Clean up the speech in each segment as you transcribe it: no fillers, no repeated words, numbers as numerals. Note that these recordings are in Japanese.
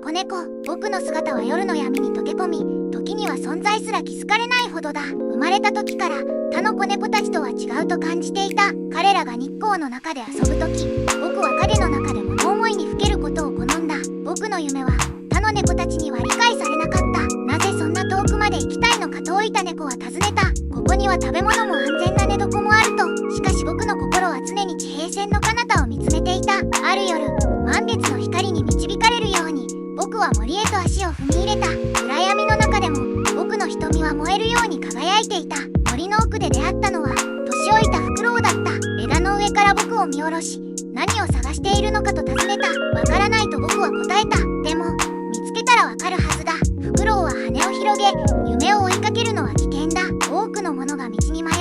子猫。僕の姿は夜の闇に溶け込み、時には存在すら気づかれないほどだ。生まれた時から他の子猫たちとは違うと感じていた。彼らが日光の中で遊ぶ時、僕は影の中で物思いにふけることを好んだ。僕の夢は他の猫たちには理解されなかった。なぜそんな遠くまで行きたいのかと老いた猫は尋ねた。ここには食べ物も安全な寝床もあると。しかし僕の心は常に地平線の彼方を見つめていた。ある夜、満月の光に導かれるように僕は森へと足を踏み入れた。暗闇の中でも僕の瞳は燃えるように輝いていた。森の奥で出会ったのは年老いたフクロウだった。枝の上から僕を見下ろし、何を探しているのかと尋ねた。わからないと僕は答えた。でも見つけたらわかるはずだ。フクロウは羽を広げ、夢を追いかけるのは危険だ。多くの者が道に迷い、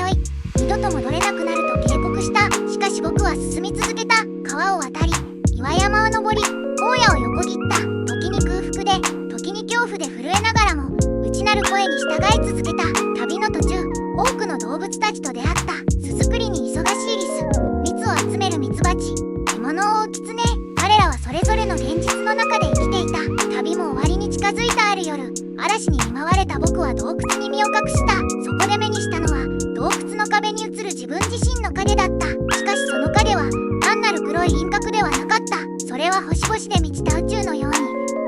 二度と戻れなくなると警告した。しかし僕は進み続けた。川を渡り、岩山を登り、荒野を横切った。時に空腹で、時に恐怖で震えながらも内なる声に従い続けた。旅の途中、多くの動物たちと出会った。巣作りに忙しいリス、蜜を集めるミツバチ、獲物を追うキツネ。彼らはそれぞれの現実の中で生きていた。旅も終わりに近づいたある夜、嵐に見舞われた僕は洞窟に身を隠した。そこで目にしたのは洞窟の壁に映る自分自身の影だった。しかしその影は単なる黒い輪郭ではなかった。それは星々で満ちた宇宙のように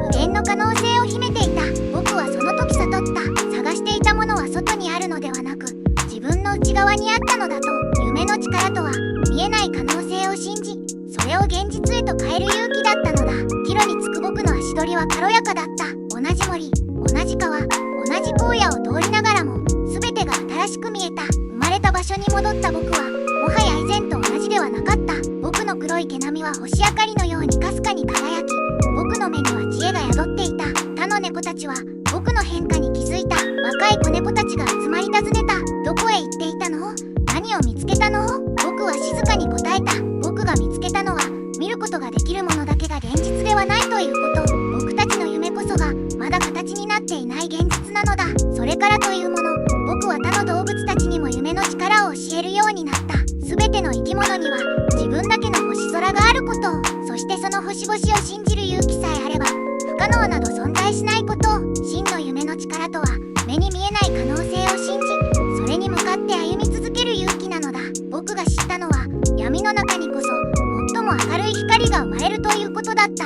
無限の可能性を秘めていた。僕はその時悟った。探していたものは外にあるのではなく、自分の内側にあったのだと。夢の力とは見えない可能性を信じ、それを現実へと変える勇気だったのだ。帰路に着く僕の足取りは軽やかだった。同じ森、同じ川、同じ荒野を通りながらも全てが新しく見えた。生まれた場所に戻った僕はもはや以前と同じではなかった。僕の黒い毛並みは星明かりのようにかすかに輝き、僕の目には知恵が宿っていた。他の猫たちは僕の変化に気づいた。若い子猫たちが集まり尋ねた。どこへ行っていたの？何を見つけたの？僕は静かに答えた。僕が見つけたのは見ることができるものだけが現実ではないということ。僕たちの夢こそがまだ形になっていない現実なのだ。それからというもの、僕は他の動物たちにも夢の力を教えるようになった。全ての生き物には自分だけの星空があることを、そしてその星々を信じる勇気さえあれば不可能など存在しないことを。真の夢の力とは目に見えない可能性を信じ、それに向かって歩み続ける勇気なのだ。僕が知ったのは闇の中にこそ最も明るい光が生まれるということだった。